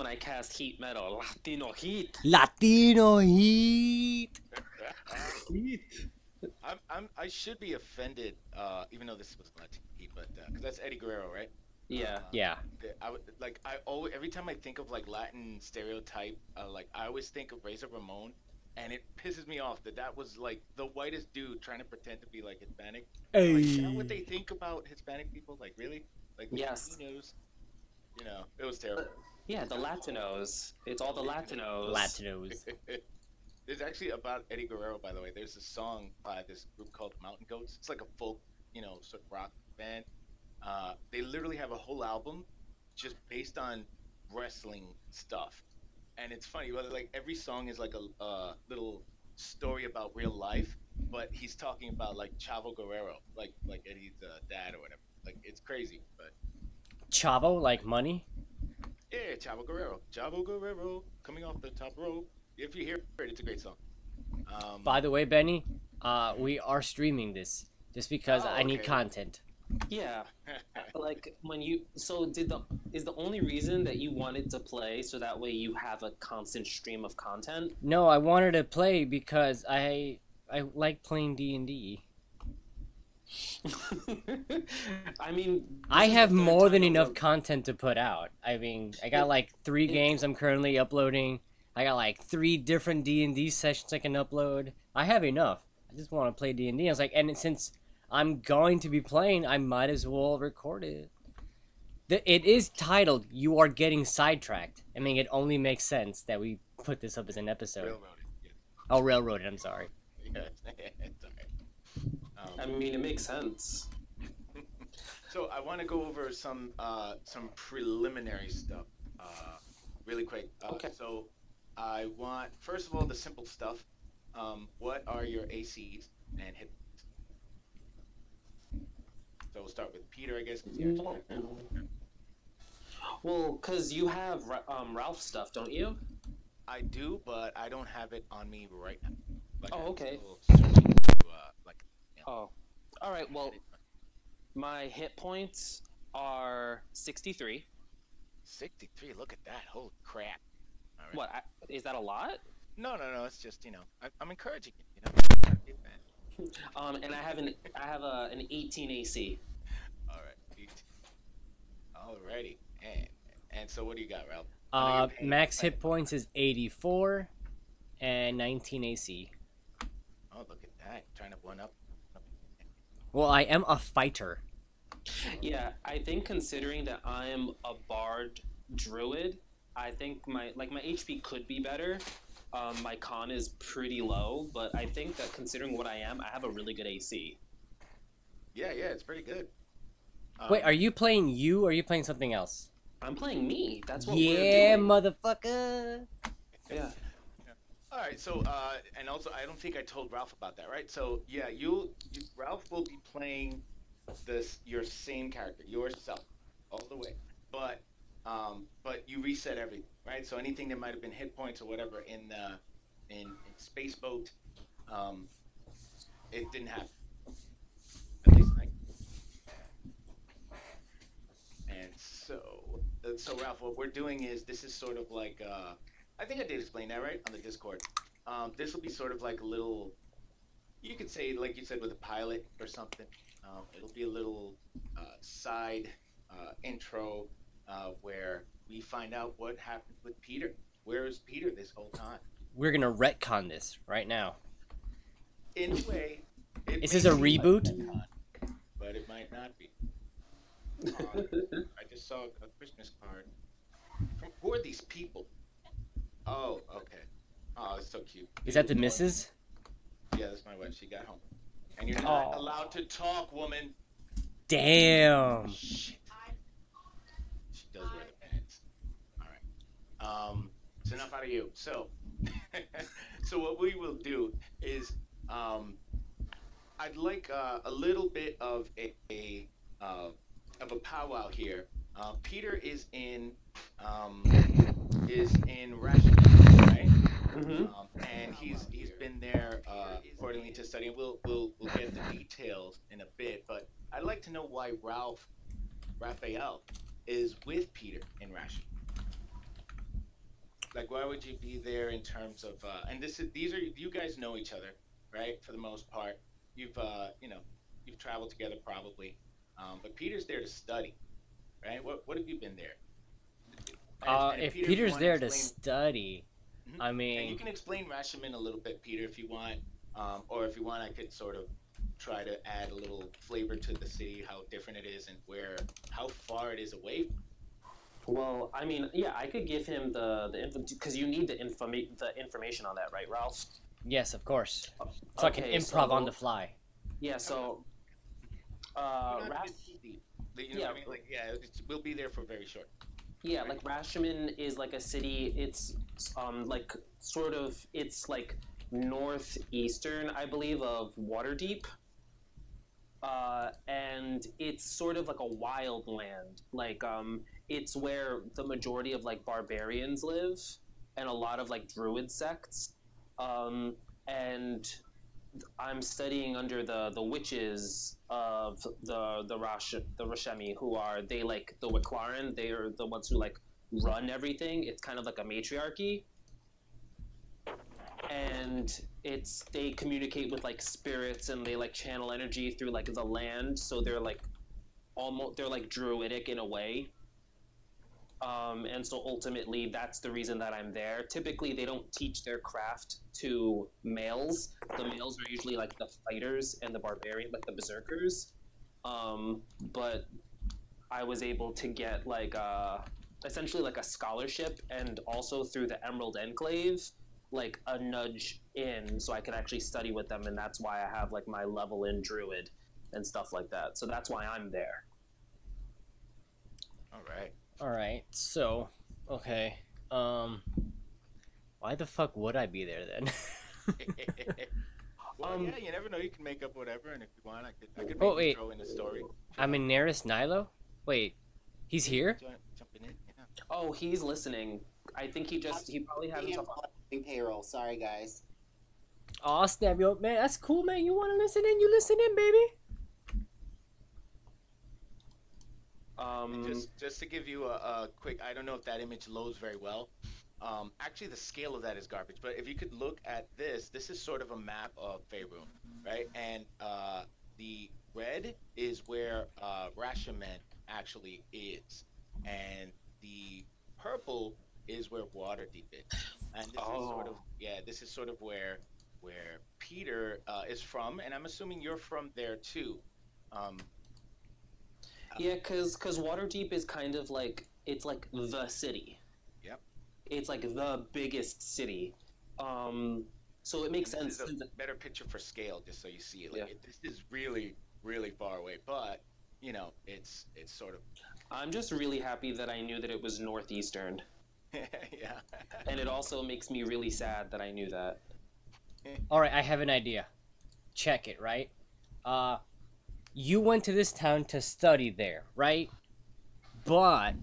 when I cast heat metal. Latino heat. Latino heat. Heat. I should be offended, even though this was Latino heat, but because that's Eddie Guerrero, right? Yeah. Yeah. I would like I always every time I think of like Latin stereotype, like I always think of Razor Ramon, and it pisses me off that that was like the whitest dude trying to pretend to be like Hispanic. And like, is that what Hey. they think about Hispanic people? Like, really? Like the Yes. Latinos? It was terrible. Yeah, the Latinos. It's all the Latinos. Latinos. There's actually about Eddie Guerrero, by the way. There's a song by this group called Mountain Goats. It's like a folk, sort of rock band. They literally have a whole album just based on wrestling stuff, and it's funny. But like every song is like a little story about real life, but he's talking about like Chavo Guerrero, like Eddie's dad or whatever. Like it's crazy, but Chavo, like money? yeah, Chavo Guerrero, coming off the top rope. If you hear it, it's a great song. By the way, Benny, we are streaming this just because I need okay. content. Yeah. Like when you is the only reason that you wanted to play so that way you have a constant stream of content? No, I wanted to play because I like playing D&D. I mean, I this is have the third more time than in a enough row- content to put out. I mean, I got like 3 games I'm currently uploading. I got like 3 different D&D sessions I can upload. I have enough. I just want to play D&D. I was like, and since I'm going to be playing, I might as well record it. It is titled "You Are Getting Sidetracked." I mean, it only makes sense that we put this up as an episode. Railroaded. Yeah. Oh, railroaded. I'm sorry. Yeah, it's okay. I mean, it makes sense. So I want to go over some preliminary stuff, really quick. Okay. So I want first of all the simple stuff. What are your ACs and hit? So we'll start with Peter, I guess. 'Cause he actually has that. Well, because you have Ralph stuff, don't you? I do, but I don't have it on me right now. Like, Oh, I'm okay. still searching through, like, Oh. All right. Well, my hit points are 63. 63. Look at that. Holy crap. All right. What? Is that a lot? No. It's just I'm encouraging you. Try to be a fan. And I have an 18 AC. All right. 18. Alrighty. And so what do you got, Ralph? I know you're paying Max attention. hit points is 84 and 19 AC. Oh, look at that. Trying to one up. Well, I am a fighter. Yeah, I think considering that I'm a bard druid, I think my HP could be better. My con is pretty low, but I think that considering what I am, I have a really good AC. Yeah, it's pretty good. Wait, are you playing you or are you playing something else? I'm playing me. That's what Yeah, we're doing. motherfucker. Yeah. All right, so and also I don't think I told Ralph about that, right? So yeah, Ralph will be playing your same character, yourself, all the way, but you reset everything, right? So anything that might have been hit points or whatever in Space Boat, it didn't happen. At least and so Ralph, what we're doing is this is sort of like I think I did explain that right on the Discord. This will be sort of like a little, you could say, like you said, with a pilot or something. It'll be a little side intro where we find out what happened with Peter. Where is Peter this whole time? We're gonna retcon this right now. In a way, Is this a reboot? But it might not be. I just saw a Christmas card. Who are these people? Oh, okay. Oh, it's so cute. Is that the missus? Yeah, that's my wife. She got home. And you're not allowed to talk, woman. Damn. Shit. She does wear the pants. All right. It's enough out of you. So, so what we will do is, I'd like a little bit of a powwow here. Peter is in Russia, right? Mm-hmm. And he's been there accordingly to study. We'll get the details in a bit, but I'd like to know why Rafael is with Peter in Russia. Like, why would you be there in terms of? And these are you guys know each other, right? For the most part, you've you've traveled together probably. But Peter's there to study, right? What have you been there? And If Peter, if you Peter's want to there to explain, study, mhm. I And you mean, can explain Rashomon a little bit, Peter, if you want, or if you want, I could sort of try to add a little flavor to the city, how different it is, and how far it is away. Well, I mean, yeah, I could give him the info because you need the information on that, right, Ralph? yes, of course. So I can Okay, improv on so the fly. yeah, I don't know. so You don't have to Raph, get too deep. You know yeah, what I mean? Like, yeah, we'll be there for very short. yeah, Right? like Rashomon is like a city. It's like sort of it's like northeastern, I believe, of Waterdeep. And it's sort of like a wild land. Like it's where the majority of like barbarians live, and a lot of like druid sects. And I'm studying under the witches of the Rashemi, who are they like the Wiclaran. They are the ones who like run everything. It's kind of like a matriarchy, and it's they communicate with like spirits, and they like channel energy through like the land. So they're like almost they're like druidic in a way. And so ultimately, that's the reason that I'm there. Typically, they don't teach their craft to males. The males are usually like the fighters and the barbarian, like the berserkers. But I was able to get like essentially like a scholarship, and also through the Emerald Enclave, like a nudge in, so I could actually study with them, and that's why I have like my level in Druid and stuff like that. So that's why I'm there. All right. All right. So, okay. Why the fuck would I be there then? Well, Um, yeah, you never know. You can make up whatever, and if you want, I could Oh maybe wait, throw in a story. If you I'm like. in Neris Nilo. Wait, he's Yeah, here? jumping in. Yeah. oh, he's listening. I think he probably had himself on. Doing payroll. Sorry, guys. Aw, snap, yo, man, that's cool, man. You want to listen in? You listen in, baby. And just to give you a quick, I don't know if that image loads very well. Actually, the scale of that is garbage. But if you could look at this is sort of a map of Faerun, right? And the red is where Rashomon actually is, and the purple is where Waterdeep is. And this is sort of Oh, this is sort of where Peter is from, and I'm assuming you're from there too. Um, yeah, because Waterdeep is kind of like it's like the city. yep. It's like the biggest city. So it makes And this is sense. a better picture for scale, just so you see it. Yeah, This is really, really far away, but it's sort of I'm just really happy that I knew that it was northeastern, yeah. and it also makes me really sad that I knew that. All right, I have an idea. Check it, right? Uh, you went to this town to study there, right? But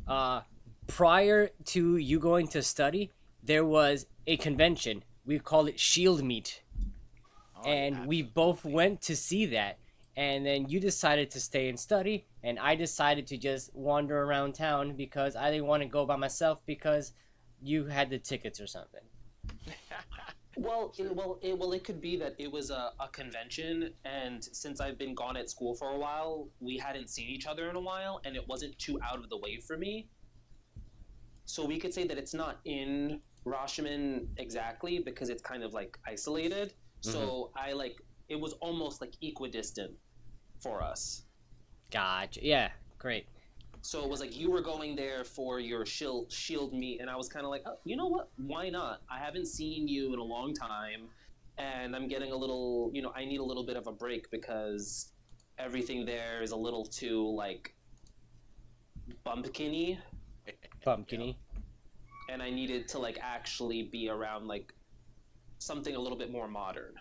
uh, prior to you going to study, there was a convention. We call it Shield Meet, Oh, and we both absolutely. went to see that. And then you decided to stay and study, and I decided to just wander around town because I didn't want to go by myself because you had the tickets or something. Sure. It could be that it was a convention, and since I've been gone at school for a while, we hadn't seen each other in a while, and it wasn't too out of the way for me. So we could say that it's not in Rashomon exactly because it's kind of like isolated. Mm-hmm. So I like it was almost like equidistant for us. Gotcha. Yeah, great. So it was like you were going there for your shield meet, and I was kind of like, oh, you know what? Why not? I haven't seen you in a long time, and I'm getting a little, I need a little bit of a break because everything there is a little too like bumpkiny, Yep. Pumpkiny. and I needed to like actually be around like something a little bit more modern.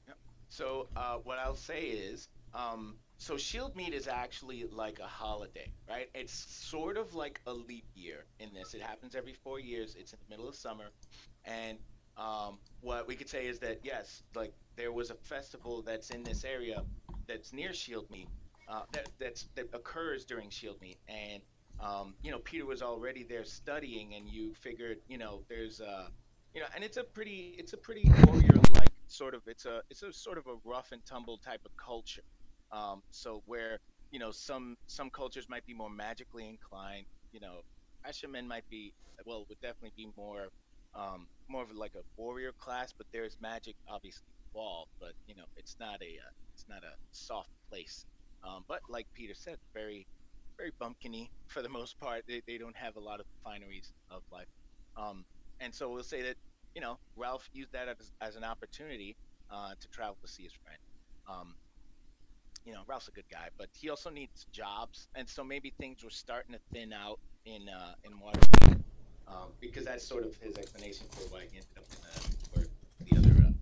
Yep. So what I'll say is, so Shield Meet is actually like a holiday, right? It's sort of like a leap year in this. It happens every 4 years. It's in the middle of summer, and what we could say is that yes, like there was a festival that's in this area that's near Shield Meet, that occurs during Shield Meet, and Peter was already there studying, and you figured, there's and it's a pretty warrior-like sort of, it's a sort of a rough and tumble type of culture. So where, some cultures might be more magically inclined, Ashamen might be, well, would definitely be more of like a warrior class, but there's magic obviously involved, but it's not a soft place. But like Peter said, very very bumpkiny for the most part. They don't have a lot of fineries of life. Um, and so we'll say that, Ralph used that as an opportunity to travel to see his friend. Um, Ralph's a good guy, but he also needs jobs, and so maybe things were starting to thin out in Waterdeep, because that's sort of his explanation for why he ended up where the other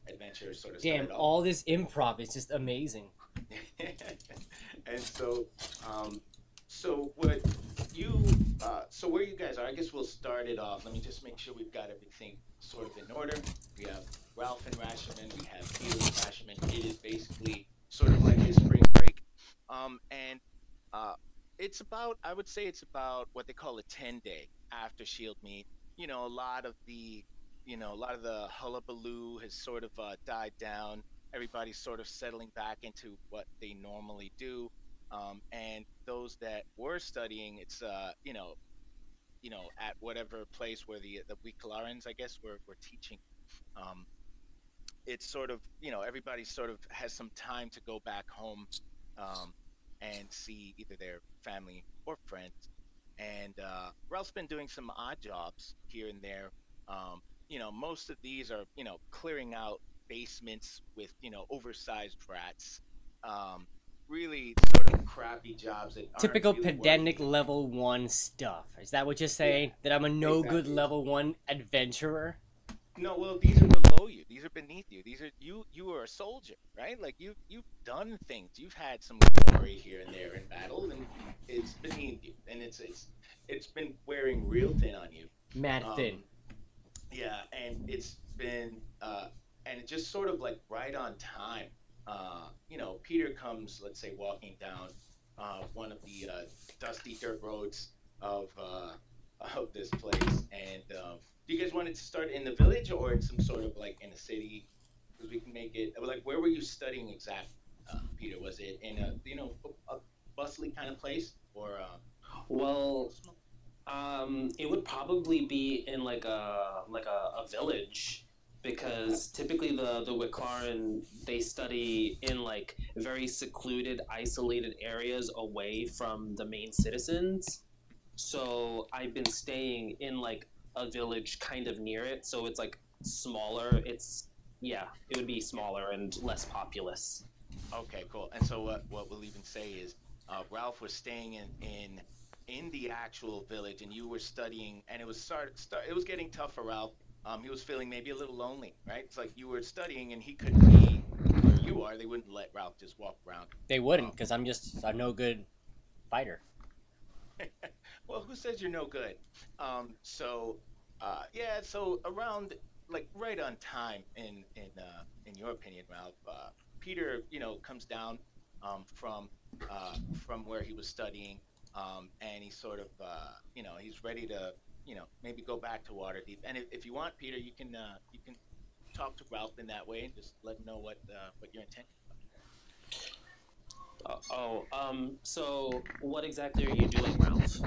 adventure sort of Damn, started off. all this improv is just amazing. And um, so what you, so where you guys are, I guess we'll start it off. Let me just make sure we've got everything sort of in order. We have Ralph and Rashomon, we have Peter and Rashomon. It is basically sort of like his spring break. And I would say it's about what they call a 10-day after Shield Meet. A lot of the hullabaloo has sort of died down. Everybody's sort of settling back into what they normally do. And those that were studying, it's at whatever place where the Wikalarans, I guess, were teaching. Um, it's sort of, everybody sort of has some time to go back home, um, and see either their family or friends. And Ralph's been doing some odd jobs here and there. Most of these are, clearing out basements with, oversized rats. Um, really sort of crappy jobs that aren't Typical really pedantic worthy. level 1 stuff. Is that what you're Yeah, saying? That I'm a no good exactly. level 1 adventurer? No, well, these are below you. These are beneath you. These are you. You are a soldier, right? Like you've done things. You've had some glory here and there in battle, and it's beneath you, and it's been wearing real thin on you. Mad thin. Um, yeah, and it's just sort of like right on time. Peter comes, let's say, walking down one of the dusty dirt roads of of this place. And do you guys want it to start in the village or in some sort of like in a city? Because we can make it like, where were you studying exactly, Peter? Was it in a bustly kind of place, or Well, it would probably be in like a village, okay? because typically the Wiclaran, they study in like very secluded, isolated areas away from the main citizens. So I've been staying in like a village kind of near it, so it's like smaller. It's Yeah, it would be smaller and less populous. Okay, cool. And so what we'll even say is, Ralph was staying in the actual village, and you were studying, and it was it was getting tough for Ralph. He was feeling maybe a little lonely, right? It's like you were studying, and he couldn't be where you are. They wouldn't let Ralph just walk around. They wouldn't, Um, because I'm no good fighter. well, who says you're no good? Yeah, so around, like, right on time in your opinion, Ralph. Peter, comes down from where he was studying, and he's sort of, he's ready to, maybe go back to Waterdeep. And if you want, Peter, you can talk to Ralph in that way and just let him know what your intention. So what exactly are you doing, Ralph?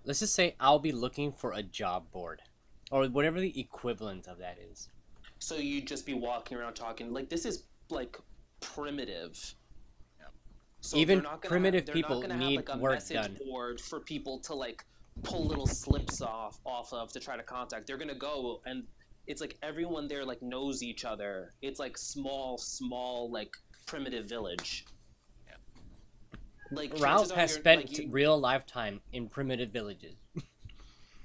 Let's just say I'll be looking for a job board. Or whatever the equivalent of that is. So you'd just be walking around talking like this is like primitive. Yeah. So Even they're primitive not people gonna have need like a work message done. board for people to like pull little slips off of to try to contact. They're gonna go, and it's like everyone there like knows each other. It's like small like primitive village. Yeah. Like Ralph chances are has you're spent like you real lifetime in primitive villages.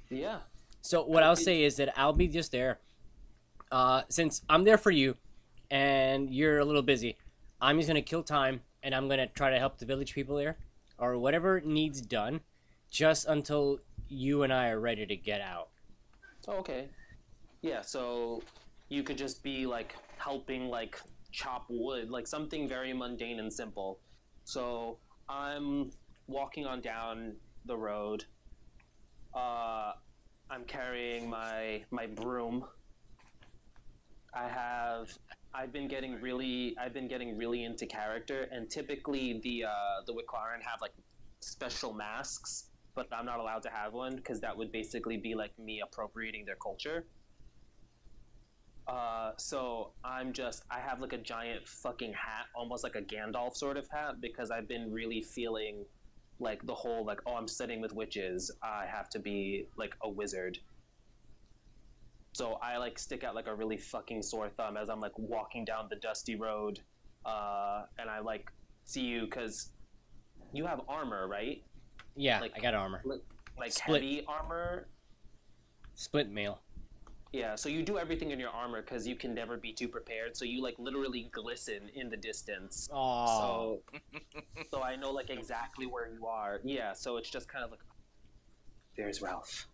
yeah. So what I'll It, say is that I'll be just there. Since I'm there for you, and you're a little busy, I'm just gonna kill time, and I'm gonna try to help the village people there, or whatever needs done, just until you and I are ready to get out. oh, okay. Yeah, so you could just be like helping like chop wood, like something very mundane and simple. So I'm walking on down the road. I'm carrying my broom. I have I've been getting really into character, and typically the Wicklaren have like special masks, but I'm not allowed to have one because that would basically be like me appropriating their culture. So I have like a giant fucking hat, almost like a Gandalf sort of hat, because I've been really feeling like the whole like, oh, I'm studying with witches, I have to be like a wizard. So I like stick out like a really fucking sore thumb as I'm like walking down the dusty road, and I like see you because you have armor, right? Yeah, Like I got armor. like Split. heavy armor. Split mail. Yeah, so you do everything in your armor because you can never be too prepared. So you like literally glisten in the distance. Oh. So I know like exactly where you are. Yeah, so it's just kind of like, there's Ralph.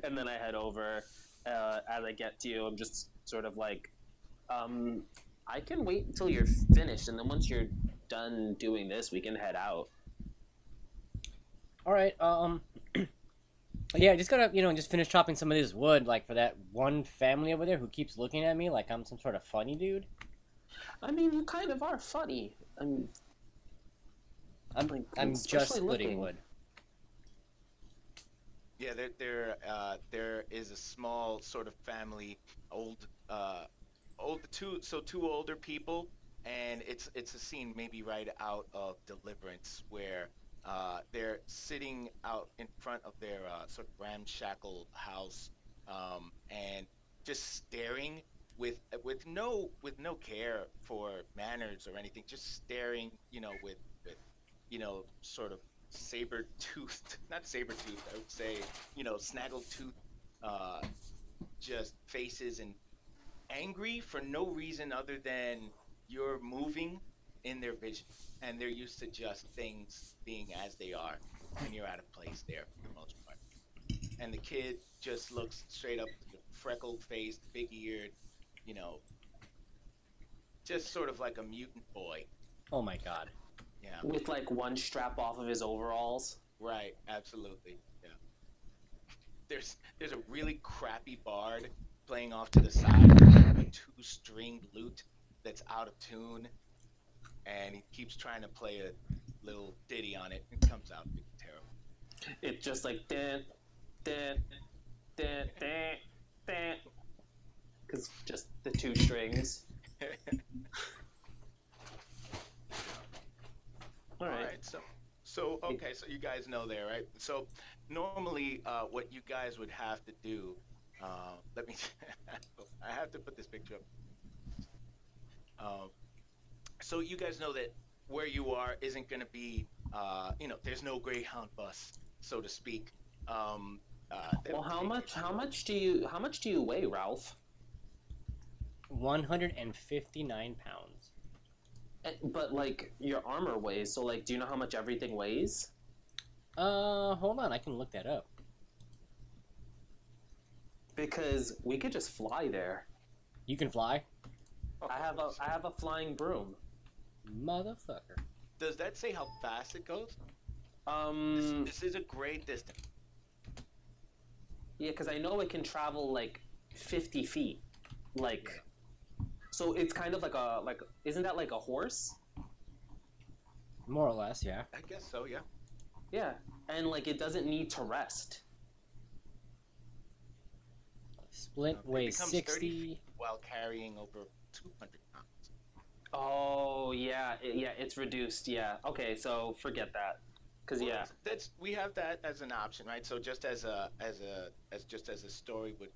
And then I head over. As I get to you, I'm just sort of like, I can wait until you're finished, and then once you're done doing this, we can head out. All right. Yeah, I just gotta, just finish chopping some of this wood, like for that one family over there who keeps looking at me like I'm some sort of funny dude. I mean, you kind of are funny. I'm just splitting wood. Yeah, there is a small sort of family, two older people, and it's a scene maybe right out of Deliverance where they're sitting out in front of their sort of ramshackle house, and just staring with no care for manners or anything, just staring, with sort of saber-toothed, not saber-toothed, I would say, snaggle-toothed, uh, just faces, and angry for no reason other than you're moving in their vision, and they're used to just things being as they are, and you're out of place there for the most part. And the kid just looks straight up, freckled faced, big eared, you know, just sort of like a mutant boy. Oh my god. Yeah, With like one strap off of his overalls. right, absolutely. Yeah. There's a really crappy bard playing off to the side a two-stringed lute that's out of tune, and he keeps trying to play a little ditty on it. It comes out being terrible. It's just like dun, dun, dun, dun, dun, because just the two strings. All All right. right, so okay, so you guys know there, right? So normally, what you guys would have to do, let me, I have to put this picture up. Um, so you guys know that where you are isn't going to be, there's no Greyhound bus, so to speak. That Well, would take you how much do you weigh, Ralph? 159 pounds. But like your armor weighs, so like, do you know how much everything weighs? Hold on, I can look that up. Because we could just fly there. You can fly? I have a flying broom. Motherfucker. Does that say how fast it goes? This is a great distance. Yeah, because I know it can travel like 50 feet. Like, so it's kind of like isn't that like a horse? More or less, yeah. I guess so, yeah. Yeah, and like it doesn't need to rest. Split It weighs becomes 30 60. feet while carrying over 200 pounds. Oh yeah, it's reduced. Yeah, okay, so forget that. Because Well, yeah, we have that as an option, right? So just as a story would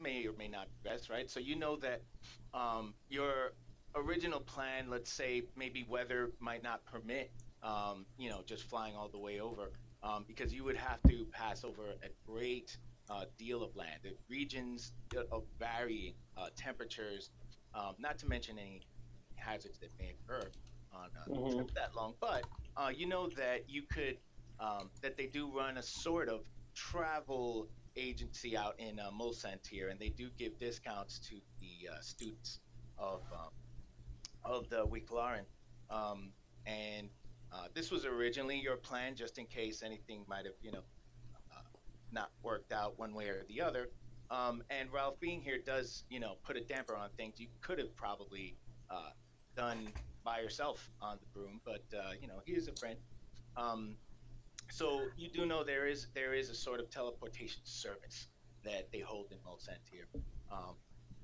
may or may not progress, right? So you know that your original plan, let's say maybe weather might not permit, just flying all the way over, because you would have to pass over a great deal of land, the regions of varying temperatures, not to mention any hazards that may occur on a hmm trip that long. But you know that you could that they do run a sort of travel agency out in Mulsant here, and they do give discounts to the students of the Wicklaren. And this was originally your plan, just in case anything might have, not worked out one way or the other. And Ralph being here does, put a damper on things you could have probably uh, done by yourself on the broom, but he is a friend. Um, so you do know there is a sort of teleportation service that they hold in Mulsanne here. Um,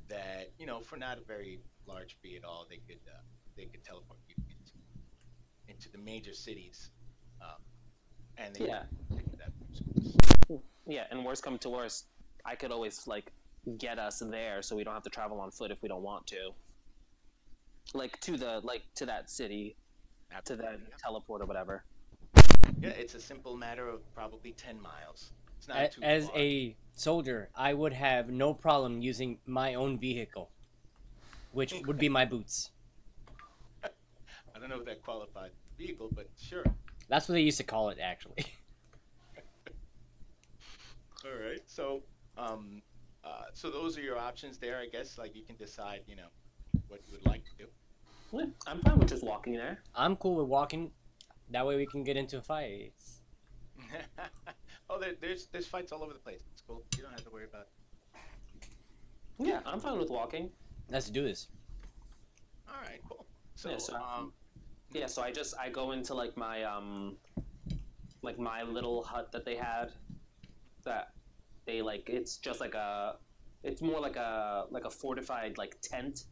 that for not a very large fee at all, they could teleport you into the major cities, um, and they Yeah, take that service. yeah. And worst come to worst, I could always like get us there, so we don't have to travel on foot if we don't want to. Like to that city, to that Absolutely. Yeah. teleport or whatever. Yeah, it's a simple matter of probably 10 miles. It's not too As far. a soldier, I would have no problem using my own vehicle, which would be my boots. I don't know if that qualifies vehicle, but sure. That's what they used to call it, actually. All right. So those are your options there, I guess. Like you can decide, what you would like to do. Yeah, I'm fine with just walking there. I'm cool with walking. That way we can get into fights. Oh, there's fights all over the place. It's cool. You don't have to worry about it. Yeah, I'm fine with walking. Let's do this. All right, cool. So, Yeah, so I go into like my little hut that they had, that they like it's more like a fortified like tent,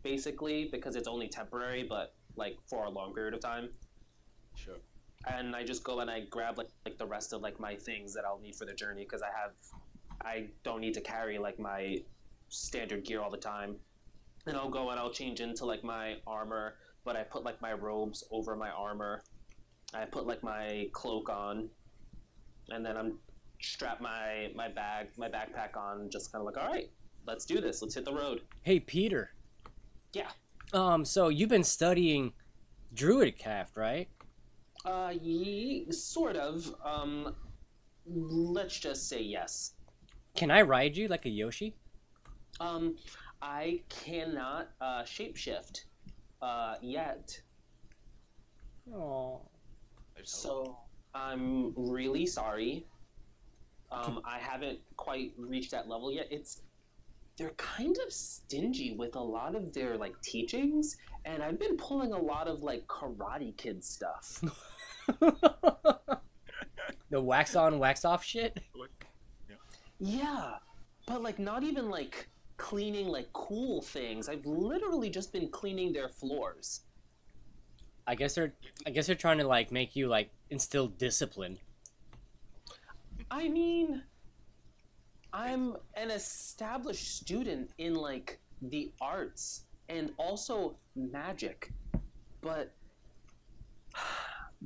basically, because it's only temporary, but like for a long period of time. sure. And I just go and I grab like the rest of like my things that I'll need for the journey, because I don't need to carry like my standard gear all the time. And I'll go and I'll change into like my armor, but I put like my robes over my armor. I put like my cloak on, and then I'm strap my backpack on, just kind of like, all right, let's do this. Let's hit the road. Hey, Peter. Yeah. So you've been studying Druidcraft, right? Sort of. Let's just say yes. Can I ride you like a Yoshi? I cannot shapeshift yet. Oh. There's hope. So I'm really sorry. I haven't quite reached that level yet. They're kind of stingy with a lot of their like teachings, and I've been pulling a lot of like Karate Kid stuff. The wax on, wax off shit? Yeah, but like not even like cleaning like cool things. I've literally just been cleaning their floors. I guess they're trying to like make you like instill discipline. I mean, I'm an established student in like the arts and also magic, but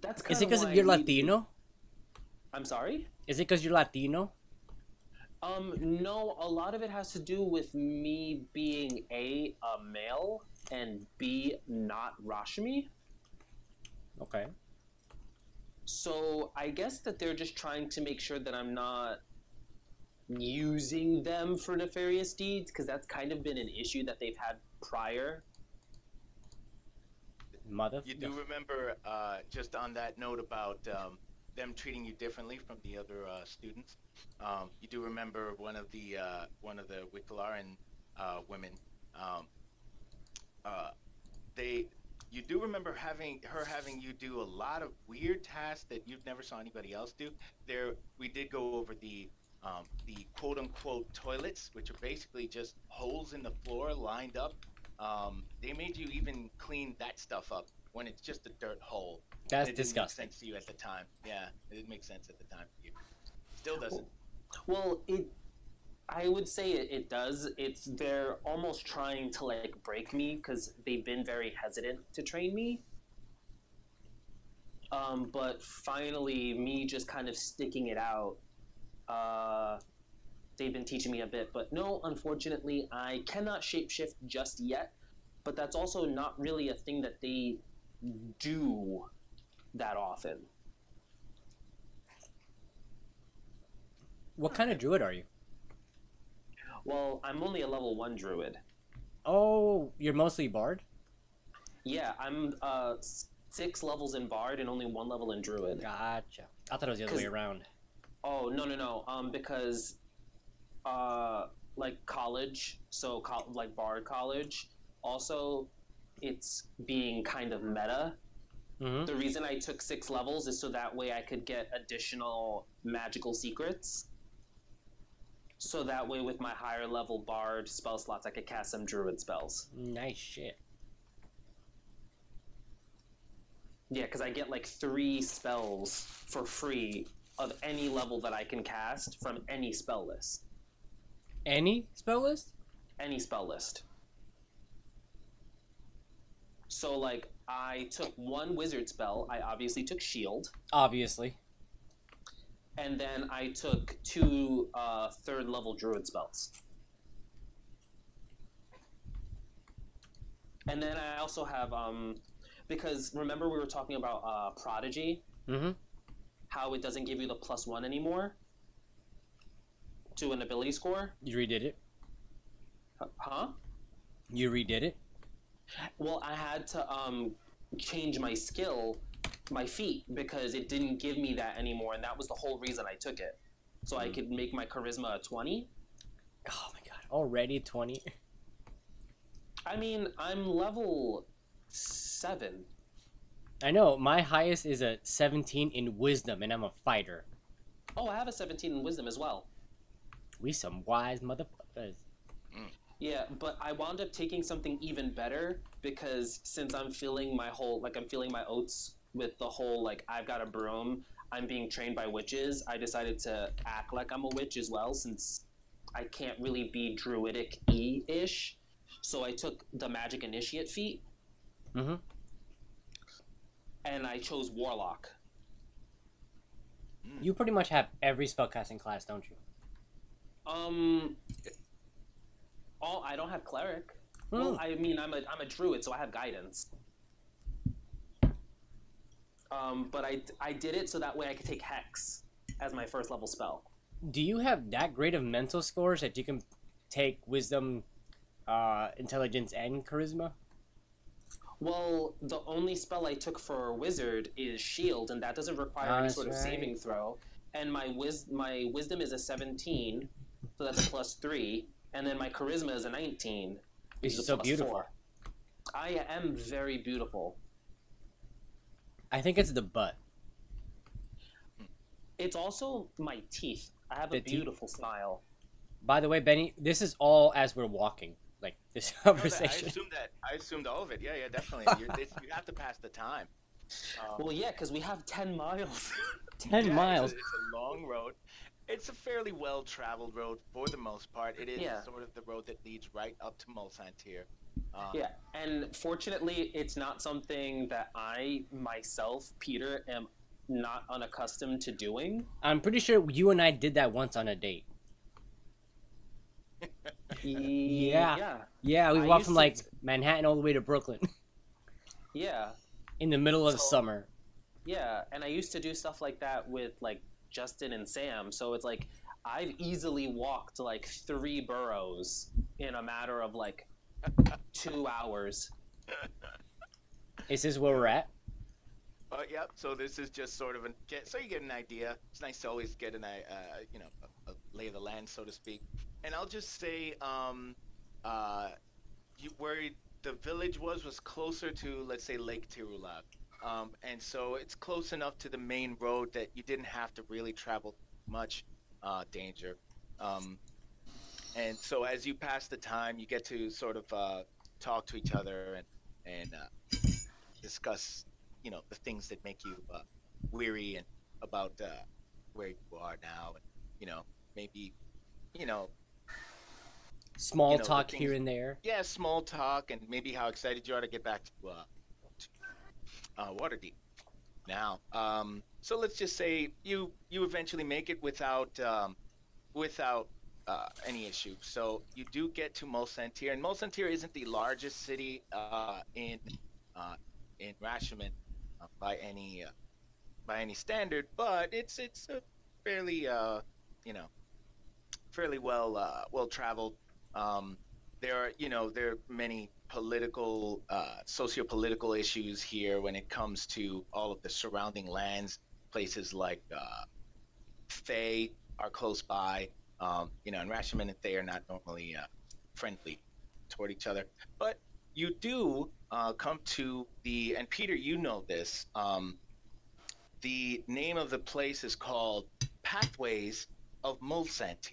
that's kind Is it of because why you're I need- Latino? I'm sorry? Is it because you're Latino? No, a lot of it has to do with me being a male and B, not Rashmi. Okay. So I guess that they're just trying to make sure that I'm not using them for nefarious deeds, because that's kind of been an issue that they've had prior. Mother. You do remember, just on that note about them treating you differently from the other students. You do remember one of the Wicklaran women. Um, they, you do remember having you do a lot of weird tasks that you've never saw anybody else do. There, we did go over the quote unquote toilets, which are basically just holes in the floor lined up. They made you even clean that stuff up when it's just a dirt hole. That's It didn't disgusting. make sense to you at the time. Yeah, it didn't make sense at the time to you. Still doesn't. Well, I would say it does. They're almost trying to like break me, because they've been very hesitant to train me. But finally, me just kind of sticking it out, they've been teaching me a bit. But no, unfortunately, I cannot shapeshift just yet. But that's also not really a thing that they do that often. What kind of druid are you? Well, I'm only a level 1 druid. Oh, you're mostly bard? Yeah, I'm 6 levels in Bard and only 1 level in Druid. Gotcha. I thought it was the other way 'Cause- around. Oh no. Because like college, so like Bard college, also it's being kind of meta. Mm-hmm. The reason I took 6 levels is so that way I could get additional magical secrets. So that way, with my higher level Bard spell slots, I could cast some Druid spells. Nice shit. Yeah, because I get like 3 spells for free of any level that I can cast from any spell list. Any spell list? Any spell list. So, like, I took 1 wizard spell. I obviously took Shield. Obviously. And then I took 2 third level Druid spells. And then I also have, because remember we were talking about Prodigy? Mm-hmm. How it doesn't give you the +1 anymore to an ability score? You redid it. Huh? You redid it. Well, I had to change my skill, my feat, because it didn't give me that anymore, and that was the whole reason I took it. So I could make my charisma a 20. Oh my god. Already 20? I mean, I'm level 7. I know. My highest is a 17 in wisdom, and I'm a fighter. Oh, I have a 17 in wisdom as well. We some wise motherfuckers. Yeah, but I wound up taking something even better because since I'm feeling my whole, like, I'm feeling my oats with the whole, like, I've got a broom, I'm being trained by witches, I decided to act like I'm a witch as well since I can't really be druidic-y-ish. So I took the magic initiate feat. Mm-hmm. And I chose Warlock. You pretty much have every spellcasting class, don't you? I don't have cleric. Well, I mean, I'm a druid, so I have guidance. But I did it so that way I could take hex as my first level spell. Do you have that great of mental scores that you can take wisdom, intelligence, and charisma? Well, the only spell I took for wizard is shield, and that doesn't require any sort of saving throw. And my wisdom is a 17, so that's a +3, and then my charisma is a 19. It's so beautiful. 4. I am very beautiful. I think it's the butt. It's also my teeth. I have a beautiful smile. By the way, Benny, this is all as we're walking. Like this conversation. I assumed all of it. Yeah, definitely. You have to pass the time. Well, yeah, because we have 10 miles. 10 miles. It's a long road. It's a fairly well-traveled road for the most part. It is sort of the road that leads right up to Mulsantir. Yeah, and fortunately, it's not something that I, myself, Peter, am not unaccustomed to doing. I'm pretty sure you and I did that once on a date. Yeah, we walked from like Manhattan all the way to Brooklyn. Yeah. In the middle of summer. Yeah, and I used to do stuff like that with like Justin and Sam, so it's like I've easily walked like 3 boroughs in a matter of like 2 hours. Is this where we're at? Yep. So this is just sort of so you get an idea. It's nice to always get a lay of the land, so to speak. And I'll just say, where the village was closer to, let's say, Lake Tirula, and so it's close enough to the main road that you didn't have to really travel much danger. And so as you pass the time, you get to sort of talk to each other and discuss, the things that make you weary and about where you are now, and maybe small talk here and there. Yeah, small talk, and maybe how excited you are to get back to Waterdeep. Now, so let's just say you eventually make it without any issue. So you do get to Mulsantir, and Mulsantir isn't the largest city in Rashomon by any standard, but it's a fairly fairly well traveled. There are many political, socio-political issues here when it comes to all of the surrounding lands. Places like Thay are close by. And Rashomon and Thay are not normally friendly toward each other. But you do come to and Peter, you know this. The name of the place is called Pathways of Mulsanti.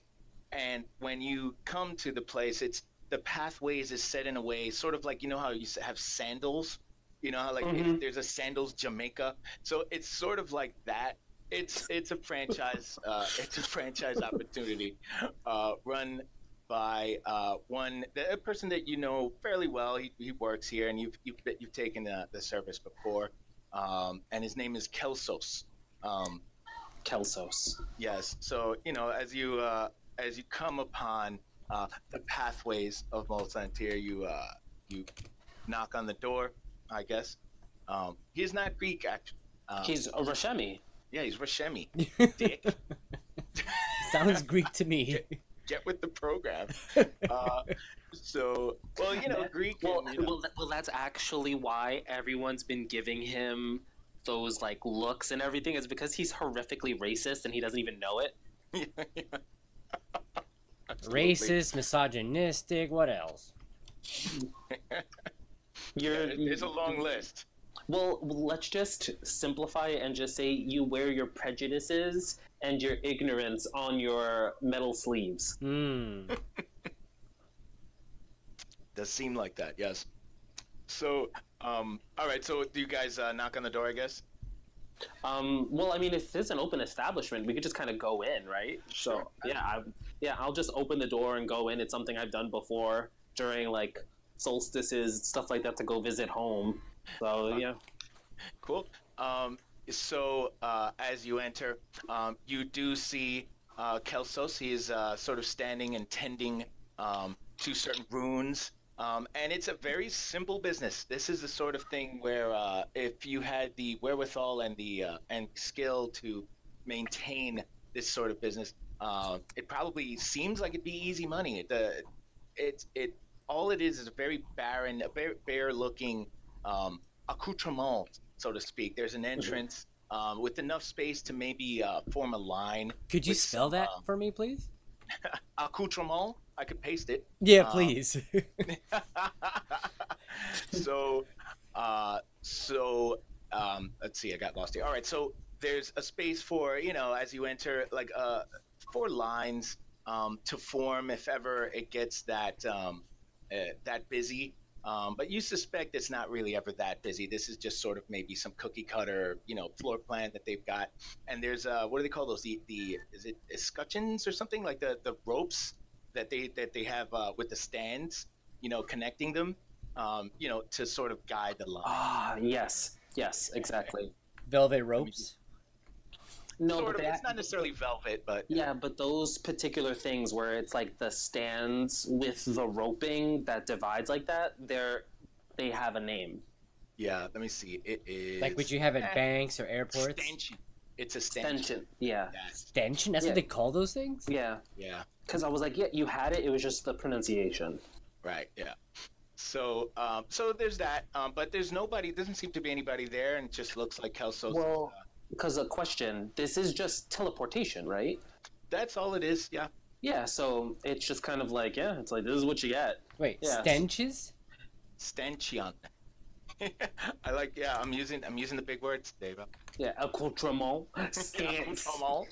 And when you come to the place, the pathways is set in a way, sort of like, how you have sandals, how like there's a sandals Jamaica. So it's sort of like that. It's a franchise opportunity run by a person that you know fairly well. He works here, and you've taken the service before, and his name is Kelsos. Kelsos. Yes. So as you come upon the pathways of Mulsantir, you knock on the door, I guess. He's not Greek, actually. He's a Rashemi. Yeah, he's Rashemi. Dick. Sounds Greek to me. Get with the program. Greek. Well, that's actually why everyone's been giving him those like looks and everything. Is because he's horrifically racist and he doesn't even know it. Racist, misogynistic. What else? There's a long list. Well, let's just simplify it and just say you wear your prejudices and your ignorance on your metal sleeves. Does seem like that, yes. So, all right. So, do you guys knock on the door? I guess. Well, I mean, if it's an open establishment, we could just kind of go in, right? Sure. So, I'll just open the door and go in. It's something I've done before during like solstices, stuff like that, to go visit home. So yeah. Cool. As you enter, you do see Kelsos. He is sort of standing and tending to certain runes. And it's a very simple business. This is the sort of thing where if you had the wherewithal and the and skill to maintain this sort of business, it probably seems like it'd be easy money. All it is a very barren, bare looking accoutrement, so to speak. There's an entrance with enough space to maybe form a line. Could you spell that for me, please? Accoutrement. I could paste it. Yeah, please. Let's see. I got lost here. All right. So there's a space for, as you enter, like 4 lines to form if ever it gets that busy. But you suspect it's not really ever that busy. This is just sort of maybe some cookie cutter, floor plan that they've got. And there's what do they call those? Is it escutcheons or something, like the ropes that they have with the stands, connecting them, to sort of guide the line. Ah, yes, exactly. Velvet ropes. No, but it's not necessarily velvet, but yeah, but those particular things where it's like the stands with the roping that divides like that, they have a name. Yeah, let me see. It is like what you have at banks or airports. Stanchion. It's a stanchion. Yeah. Stanchion? That's what they call those things? Yeah. Yeah. Because I was like, yeah, you had it. It was just the pronunciation. Right. Yeah. So, there's that. But there's nobody. Doesn't seem to be anybody there, and it just looks like Kelsos. Well, because a question. This is just teleportation, right? That's all it is. Yeah. Yeah. So it's just kind of like, it's like this is what you get. Wait, stenches? Stanchion. I like. Yeah. I'm using the big words, Dave. Yeah. Accoutrement.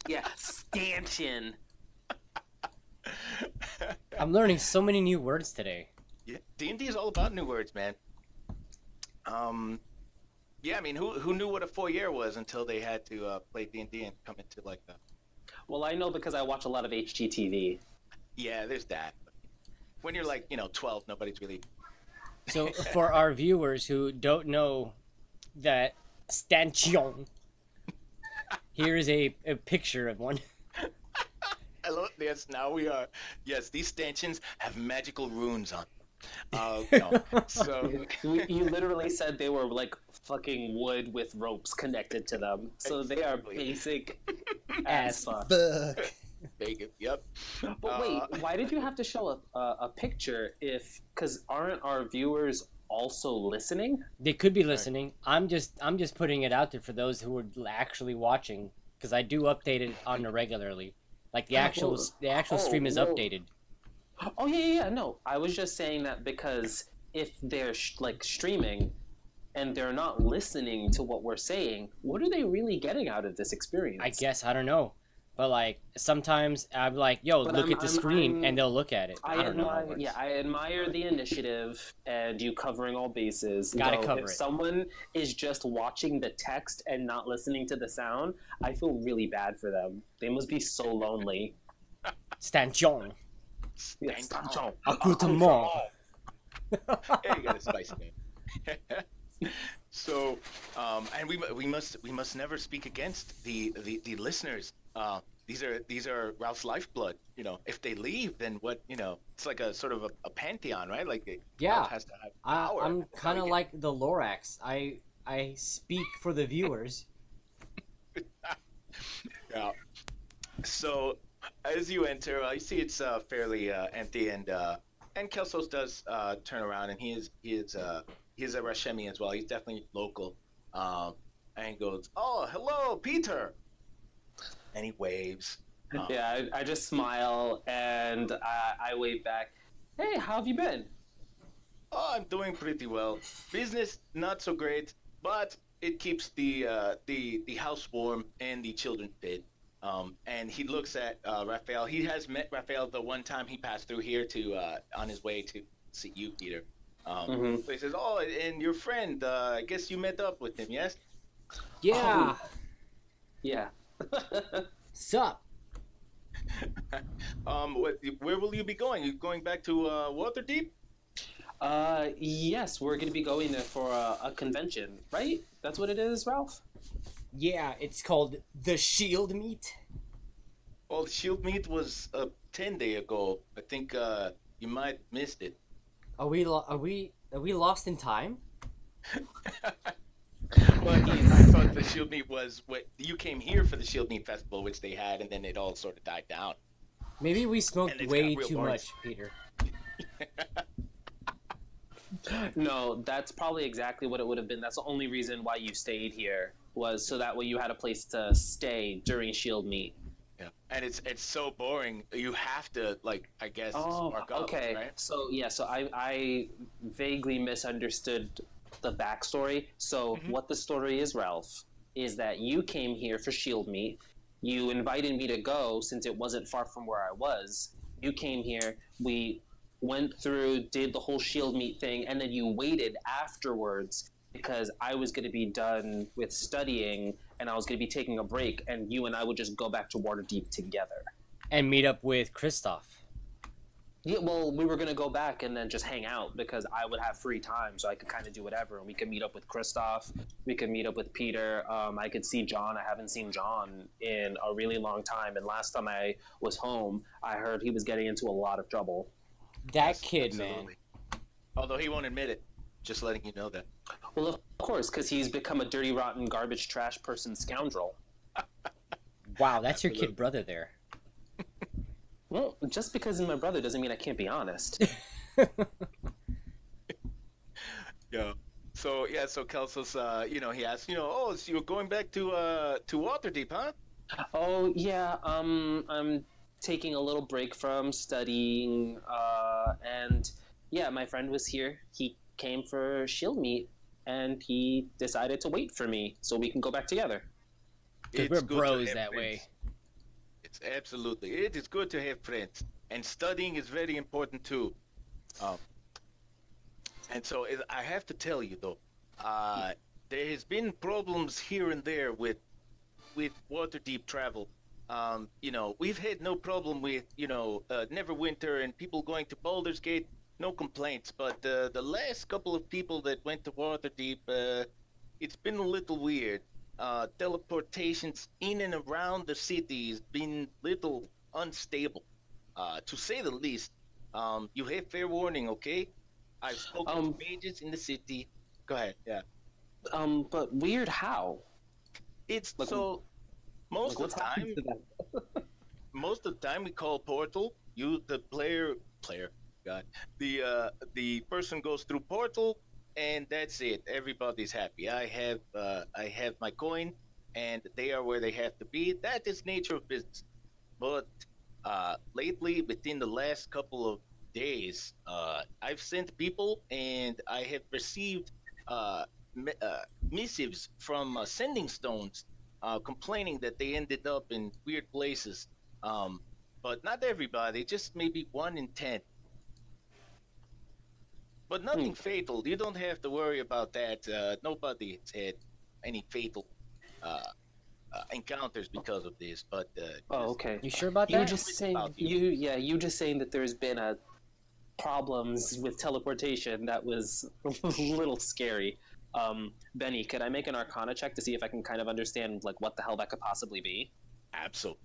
Yeah. Stanchion. I'm learning so many new words today. Yeah, D&D is all about new words, man. Yeah, I mean, who knew what a foyer was until they had to play D&D and come into like that? Well, I know because I watch a lot of HGTV. Yeah, there's that. When you're like, 12, nobody's really. So for our viewers who don't know that stanchion, here is a picture of one. I love this. Now we are. Yes, these stanchions have magical runes on them. So you literally said they were like fucking wood with ropes connected to them. So they are basic as fuck. Bacon. Yep. But wait, why did you have to show a picture if because aren't our viewers also listening? They could be listening. I'm just putting it out there for those who are actually watching because I do update it on the regularly. Like the actual stream is updated. Oh yeah. No, I was just saying that because if they're like streaming and they're not listening to what we're saying, what are they really getting out of this experience? I guess I don't know, but like sometimes I'm like, "Yo, But look at the screen," and they'll look at it. I don't know how it works. Yeah, I admire the initiative and you covering all bases. Gotta cover if it. someone is just watching the text and not listening to the sound, I feel really bad for them. They must be so lonely. Stanchon. Yeah, Stanchon. Accoutrement. Hey, you got a spicy name. So, and we must never speak against the listeners. These are Ralph's lifeblood. You know, if they leave, then what? You know, it's like a sort of a pantheon, right? Like Ralph has to have power. I'm kind of like the Lorax. I speak for the viewers. Yeah. So, as you enter, you see it's fairly empty, and Kelsos does turn around, and he is a Rashemi as well. He's definitely local, and he goes, "Oh, hello, Peter," and he waves. Yeah, I just smile and I wave back. Hey, how have you been? Oh, I'm doing pretty well. Business not so great, but it keeps the house warm and the children fed. And he looks at Rafael. He has met Rafael the one time he passed through here to on his way to see you, Peter. So he says, "Oh, and your friend, I guess you met up with him, yes?" Yeah. Yeah. Sup? Where will you be going? You going back to Waterdeep? Yes, we're gonna be going there for a convention, right? That's what it is, Ralph? Yeah, it's called the Shield Meet. Well, Shield Meet was 10 days ago. I think you might have missed it. Are we lost in time? Well, I thought the Shield Meet was what you came here for the Shield Meet festival, which they had, and then it all sort of died down. Maybe we smoked way too boring. much, Peter. No, that's probably exactly what it would have been. That's the only reason why you stayed here was so that way you had a place to stay during Shield Meet. Yeah, and it's so boring. You have to I guess spark up. Okay. Right? So I vaguely misunderstood the backstory. So what the story is, Ralph, is that you came here for Shield Meet. You invited me to go since it wasn't far from where I was. You came here. We went through, did the whole Shield Meet thing, and then you waited afterwards because I was going to be done with studying and I was going to be taking a break, and you and I would just go back to Waterdeep together. And meet up with Krzysztof. Yeah, well, we were going to go back and then just hang out because I would have free time, so I could kind of do whatever. And we could meet up with Krzysztof. We could meet up with Peter. I could see John. I haven't seen John in a really long time. And last time I was home, I heard he was getting into a lot of trouble. That kid, man. Although he won't admit it. Just letting you know that. Well, of course, because he's become a dirty, rotten, garbage, trash person scoundrel. Wow, that's your kid brother there. Well, just because he's my brother doesn't mean I can't be honest. Yeah. So Kelsos, he asks, oh, so you're going back to Waterdeep, huh? Oh yeah. I'm taking a little break from studying, and yeah, my friend was here. He came for Shield Meet, and he decided to wait for me so we can go back together. Because we're bros that way. It's absolutely. It is good to have friends, and studying is very important too. And so I have to tell you though, there has been problems here and there with Waterdeep travel. We've had no problem with Neverwinter and people going to Baldur's Gate, no complaints. But the last couple of people that went to Waterdeep, it's been a little weird. Teleportations in and around the city has been little unstable, to say the least. You have fair warning, okay? I've spoken to mages in the city. Go ahead, yeah. But weird how? It's most of the time. most of the time we call portal. The player, God, the person goes through portal, and that's it. Everybody's happy. I have my coin, and they are where they have to be. That is nature of business. But lately, within the last couple of days, I've sent people, and I have received uh, missives from sending stones, complaining that they ended up in weird places. Um, but not everybody, just maybe 1 in 10. But Hmm. nothing fatal. You don't have to worry about that. Nobody has had any fatal uh, encounters because of this. But Oh, just okay. You sure about You that? just saying about you. you just saying that there's been a problems with teleportation. That was a little scary. Benny, could I make an Arcana check to see if I can kind of understand like what the hell that could possibly be? Absolute.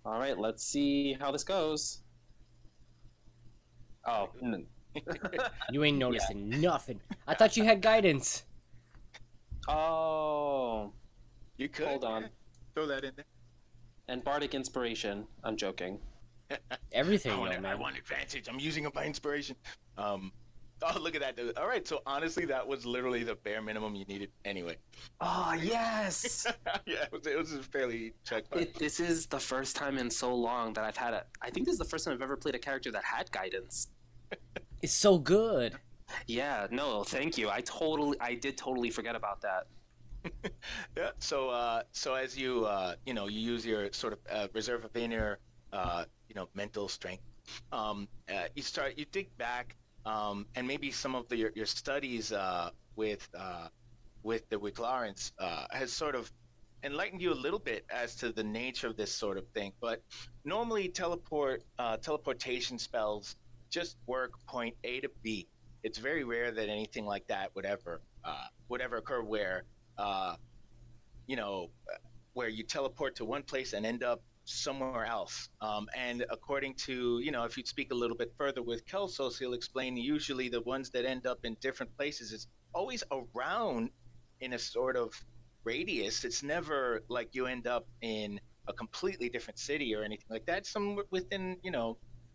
All right, let's see how this goes. Oh, You ain't noticing nothing. I thought you had guidance. oh, You could hold on. throw that in there. And Bardic Inspiration. I'm joking. Everything, I yo, man. want advantage. I'm using it by inspiration. Oh, look at that, dude. All right, so honestly, that was literally the bare minimum you needed anyway. Oh yes. Yeah, it was a fairly check. This is the first time in so long that I've had a. I think this is the first time I've ever played a character that had guidance. It's so good. Yeah, no, thank you. I did totally forget about that. Yeah. So as you you use your sort of reserve of inner mental strength. You dig back, and maybe some of your studies with the Wiclarans has sort of enlightened you a little bit as to the nature of this sort of thing. But normally teleportation spells just work point A to B. It's very rare that anything like that would ever occur where uh, you know where you teleport to one place and end up somewhere else. And according to, if you speak a little bit further with Kelsos, he'll explain usually the ones that end up in different places is always around in a sort of radius. It's never like you end up in a completely different city or anything like that. Somewhere within,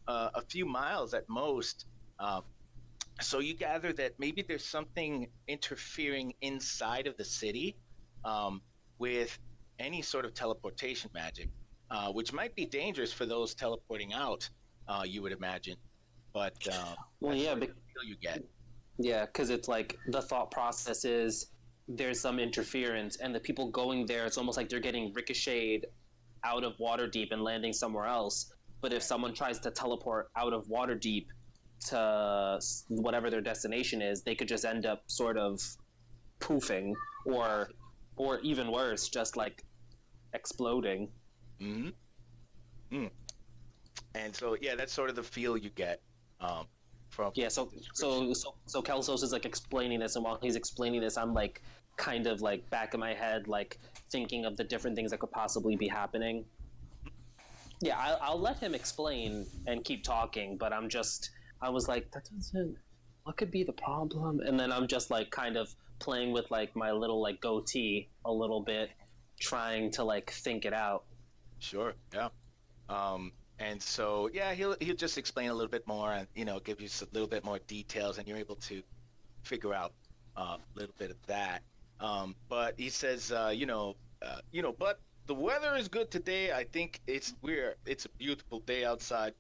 a few miles at most. So you gather that maybe there's something interfering inside of the city with any sort of teleportation magic, which might be dangerous for those teleporting out, you would imagine. But Well, that's yeah, sort of the feel you get. yeah, because it's like the thought process is there's some interference, and the people going there, it's almost like they're getting ricocheted out of Waterdeep and landing somewhere else. But if someone tries to teleport out of Waterdeep to whatever their destination is, they could just end up sort of poofing, or even worse, just like exploding. Mm-hmm. Mm. And so, yeah, that's sort of the feel you get from. Yeah, so Kelsos is like explaining this, and while he's explaining this, I'm like kind of like back in my head, like thinking of the different things that could possibly be happening. Yeah, I'll let him explain and keep talking, but I was like, that doesn't. What could be the problem? And then I'm just like kind of playing with like my little like goatee a little bit, trying to like think it out. Sure, yeah. And so, yeah, he'll just explain a little bit more and give you a little bit more details, and you're able to figure out a little bit of that. But he says, but the weather is good today. I think it's a beautiful day outside,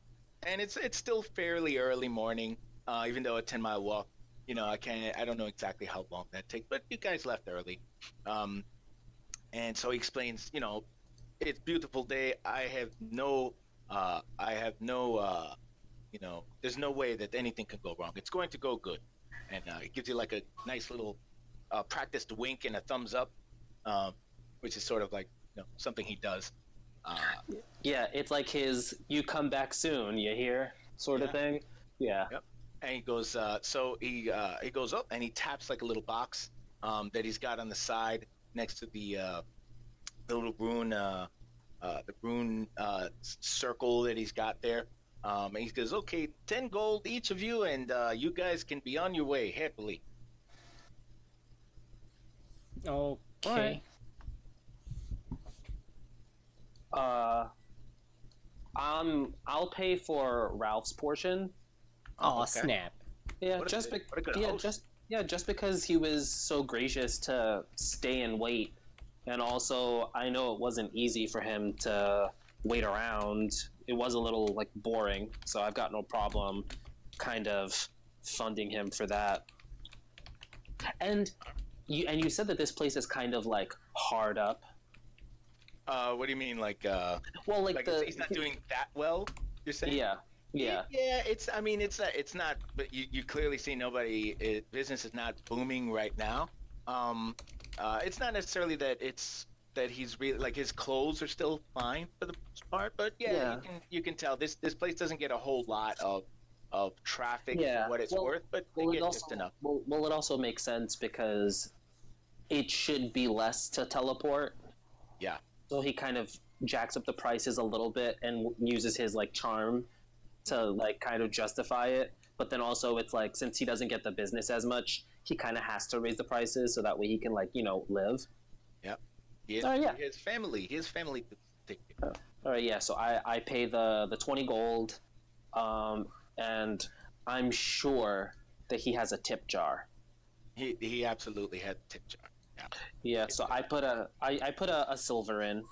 and it's still fairly early morning, even though a 10-mile walk. I don't know exactly how long that takes, but you guys left early. And so he explains, it's beautiful day. There's no way that anything can go wrong. It's going to go good. And it gives you like a nice little practiced wink and a thumbs up, which is sort of like something he does. Yeah, it's like his "you come back soon, you hear" sort of thing. Yeah. Yep. And he goes, so he goes up and he taps like a little box that he's got on the side next to the little rune circle that he's got there. And he goes, okay, 10 gold each of you, and you guys can be on your way happily. Okay. Right. I'll pay for Ralph's portion. Oh, okay. snap. Yeah, What a just good- what a good yeah, host. just because he was so gracious to stay and wait, and also I know it wasn't easy for him to wait around. It was a little like boring, so I've got no problem kind of funding him for that. And you said that this place is kind of like hard up. What do you mean, like Well, like he's not doing that well? You're saying? yeah, yeah, Yeah, it's. I mean, it's not. But you clearly see business is not booming right now. Um, it's not necessarily that he's really like his clothes are still fine for the most part, but yeah, Yeah. you can tell this place doesn't get a whole lot of traffic Yeah. for what it's Well- worth, but they Well, get it just also enough. well, it also makes sense because it should be less to teleport. Yeah. So he kind of jacks up the prices a little bit and uses his like charm to like kind of justify it. But then also it's like since he doesn't get the business as much, he kind of has to raise the prices so that way he can like live. He has, Oh, yeah. he has family. He has family to take care of. All right, yeah. So I pay the 20 gold, and I'm sure that he has a tip jar. He absolutely had a tip jar. Yeah. So I put a silver in.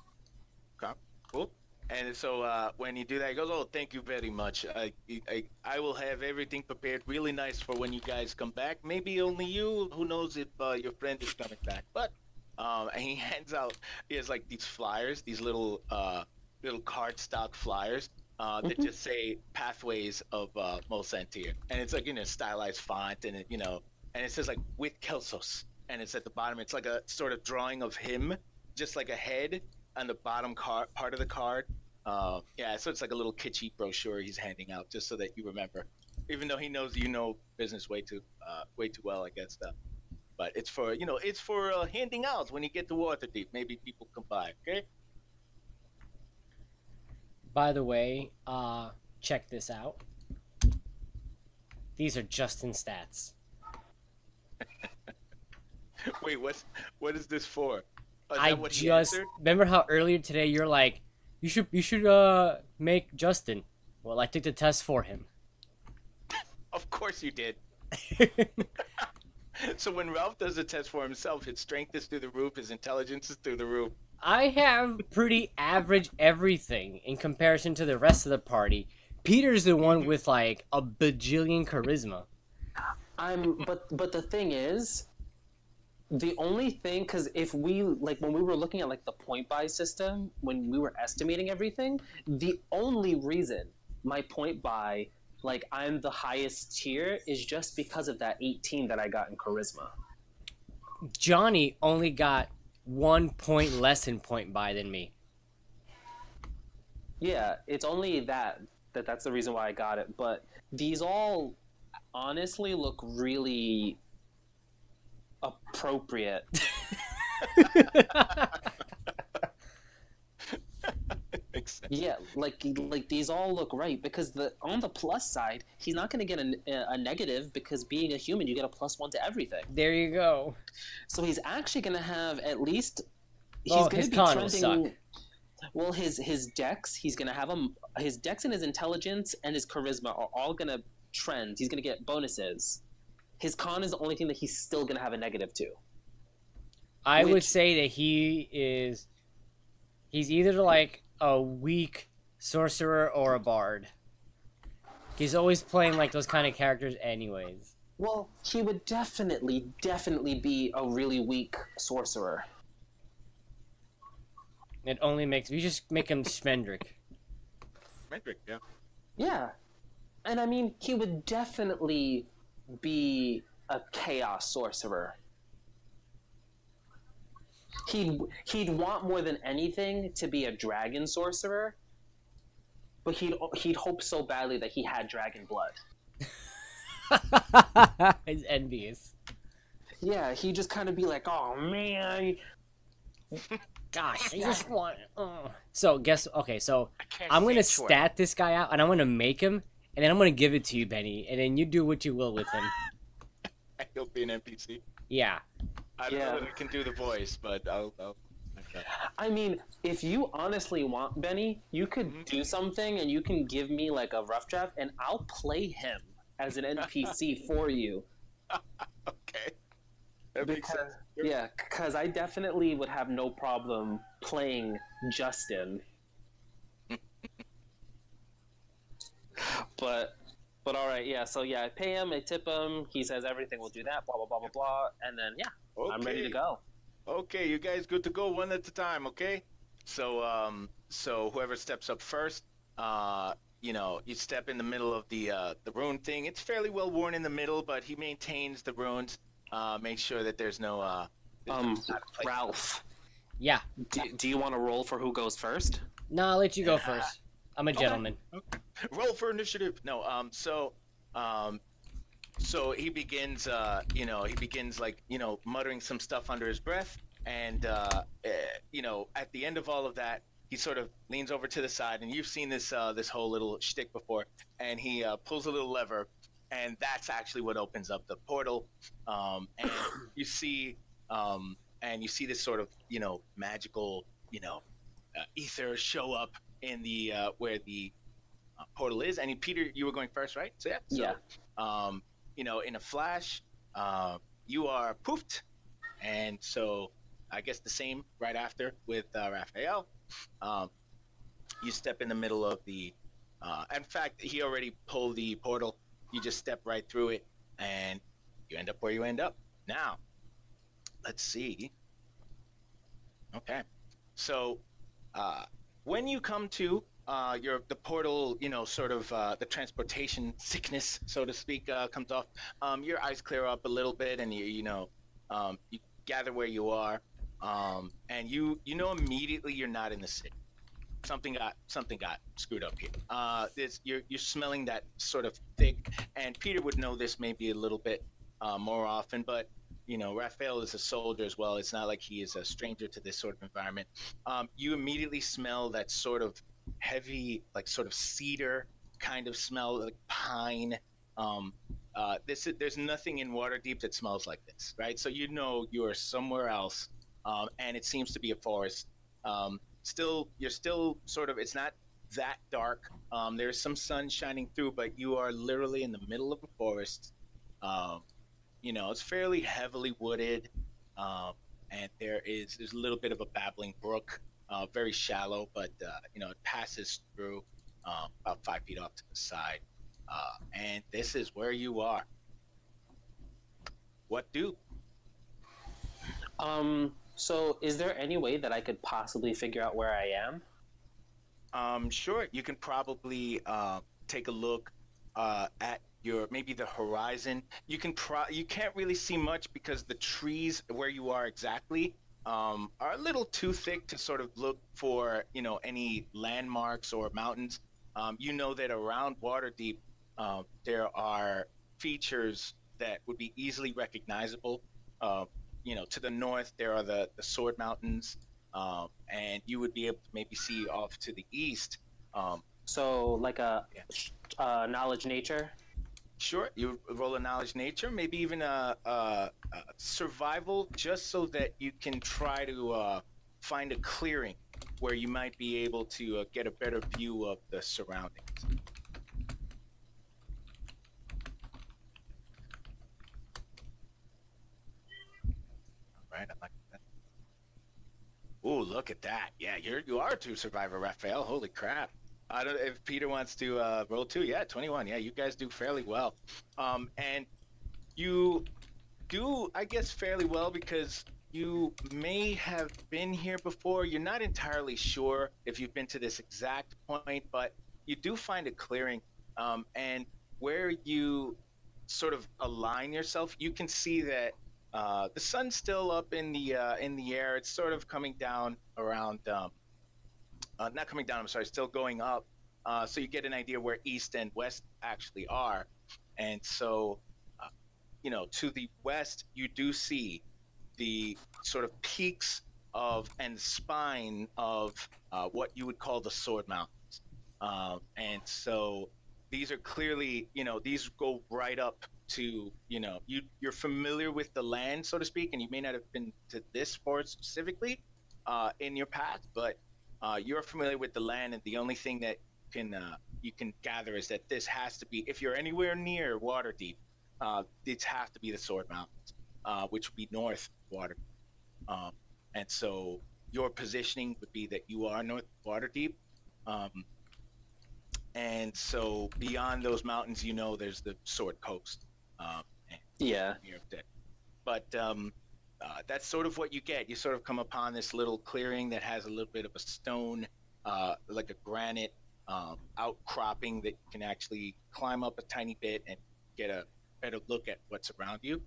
Cool. And so when you do that, he goes, "Oh, thank you very much. I will have everything prepared really nice for when you guys come back. Maybe only you. Who knows if your friend is coming back? But and he hands out. He has like these flyers, these little cardstock flyers that just say pathways of Molsantir, and it's like stylized font, and and it says like with Kelsos, and it's at the bottom. It's like a sort of drawing of him, just like a head on the bottom part of the card. Yeah, so it's like a little kitschy brochure he's handing out, just so that you remember, even though he knows business way too well, I guess. But it's for handing out when you get to Waterdeep. Maybe people come by. Okay. By the way, check this out. These are Justin's stats. Wait, what is this for? Oh, is I that what he just answered? remember how earlier today you're like, you should make Justin. Well, I took the test for him. Of course you did. So when Ralph does the test for himself, his strength is through the roof, his intelligence is through the roof. I have pretty average everything in comparison to the rest of the party. Peter's the one with like a bajillion charisma. But the thing is, the only thing, because if we like when we were looking at like the point buy system when we were estimating everything, the only reason my point buy like I'm the highest tier is just because of that 18 that I got in charisma. Johnny only got 1 point less in point buy than me. Yeah, it's only that's the reason why I got it. But these all honestly look really appropriate. Makes sense. Yeah, like these all look right because on the plus side, he's not going to get a negative because being a human, you get a +1 to everything. There you go. So he's actually going to have at least. He's Oh, going his to be con will trending. suck. Well, his dex, he's going to have his dex and his intelligence and his charisma are all going to trend. He's going to get bonuses. His con is the only thing that he's still going to have a negative to. I would Which- say that he's either like a weak sorcerer or a bard. He's always playing like those kind of characters anyways. Well, he would definitely be a really weak sorcerer. It only makes we just make him Smendrick. Metric, yeah. Yeah. And I mean, he would definitely be a chaos sorcerer. He'd want more than anything to be a dragon sorcerer, but he'd hope so badly that he had dragon blood. He's envious. Yeah, he'd just kind of be like, "Oh man." Gosh, I just want. So so I can't I'm gonna say stat this guy out, and I'm gonna make him, and then I'm gonna give it to you, Benny, and then you do what you will with him. He'll be an NPC. Yeah. I don't Yeah. know that I can do the voice, but I'll I mean, if you honestly want Benny, you could do something and you can give me like a rough draft and I'll play him as an NPC for you. Okay. That makes Because sense. yeah, because I definitely would have no problem playing Justin. But all right, yeah. So yeah, I pay him, I tip him. He says everything will do that, blah blah blah blah blah, and then yeah, I'm ready to Okay. go. Okay, you guys good to go one at a time, okay? So whoever steps up first, you step in the middle of the rune thing. It's fairly well worn in the middle, but he maintains the runes. Make sure that there's no Ralph, Yeah. do you want to roll for who goes first? Nah, I'll let you go first. I'm a gentleman. roll for initiative. No, so he begins, muttering some stuff under his breath, and at the end of all of that, he sort of leans over to the side, and you've seen this whole little shtick before, and he pulls a little lever, and that's actually what opens up the portal, and you see, this sort of magical ether show up in the where the portal is, and Peter, you were going first, right? So Yeah. In a flash, you are poofed, and so I guess the same right after with Rafael. You step in the middle of the. In fact, he already pulled the portal. You just step right through it, and you end up where you end up. Now, let's see. Okay, so when you come to the portal, the transportation sickness, so to speak, comes off. Your eyes clear up a little bit, and you gather where you are, and you know immediately you're not in the city. Something got screwed up here. You're smelling that sort of thick, and Peter would know this maybe a little bit more often, but Rafael is a soldier as well. It's not like he is a stranger to this sort of environment. You immediately smell that sort of heavy, like sort of cedar kind of smell, like pine. There's nothing in Waterdeep that smells like this, right? So you are somewhere else, and it seems to be a forest. You're still sort of. It's not that dark. There's some sun shining through, but you are literally in the middle of a forest. It's fairly heavily wooded, and there's a little bit of a babbling brook, very shallow, but it passes through about 5 feet off to the side, and this is where you are. What do? So is there any way that I could possibly figure out where I am? Sure. You can probably take a look at maybe the horizon. You can't really see much because the trees where you are exactly are a little too thick to sort of look for any landmarks or mountains. That around Waterdeep there are features that would be easily recognizable. To the north there are the Sword Mountains, and you would be able to maybe see off to the east. So like a knowledge nature. Sure, you roll a knowledge nature, maybe even a survival, just so that you can try to find a clearing where you might be able to get a better view of the surroundings. All right, I like that. Ooh, look at that. Yeah, you are a true survivor, Raphael. Holy crap. I don't know if Peter wants to roll too. Yeah, 21. Yeah, you guys do fairly well. And you do, I guess, fairly well because you may have been here before. You're not entirely sure if you've been to this exact point, but you do find a clearing. And where you sort of align yourself, you can see that the sun's still up in the air. It's sort of coming down around. Not coming down, I'm sorry, still going up. So you get an idea where east and west actually are. And so, to the west, you do see the sort of peaks and spine of what you would call the Sword Mountains. And so these are clearly, these go right up to, you're familiar with the land, so to speak, and you may not have been to this forest specifically, in your path, but you're familiar with the land, and the only thing that you can gather is that this has to be, if you're anywhere near Waterdeep, it has to be the Sword Mountains, which would be north Water. And so your positioning would be that you are north Waterdeep. And so beyond those mountains, there's the Sword Coast. Yeah. But that's sort of what you get. You sort of come upon this little clearing that has a little bit of a stone, like a granite outcropping that you can actually climb up a tiny bit and get a better look at what's around you.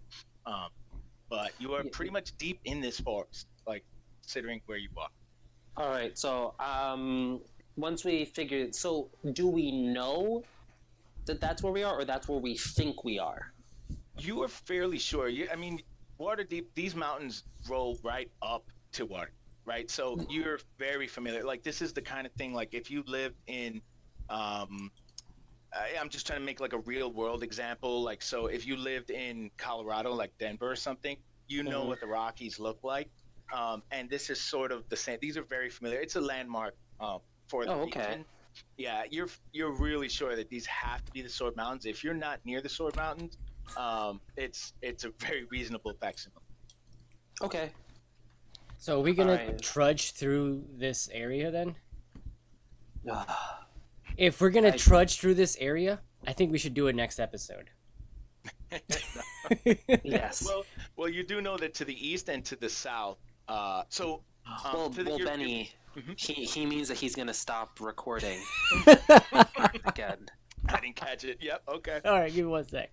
But you are pretty much deep in this forest, like considering where you are. All right. So once we figure, so do we know that that's where we are, or that's where we think we are? You are fairly sure. Waterdeep, these mountains roll right up to water, right? So you're very familiar. Like, this is the kind of thing, like, if you lived in, I'm just trying to make, like, a real-world example. Like, so if you lived in Colorado, like Denver or something, you know what the Rockies look like. And this is sort of the same. These are very familiar. It's a landmark for the region. Yeah, you're really sure that these have to be the Sword Mountains. If you're not near the Sword Mountains, it's a very reasonable facsimile. Okay. So are we gonna trudge through this area then? If we're gonna trudge through this area, I think we should do it next episode. Yes. Well, you do know that to the east and to the south. Benny, he means that he's gonna stop recording again. I didn't catch it. Yep. Okay. All right, give me one sec.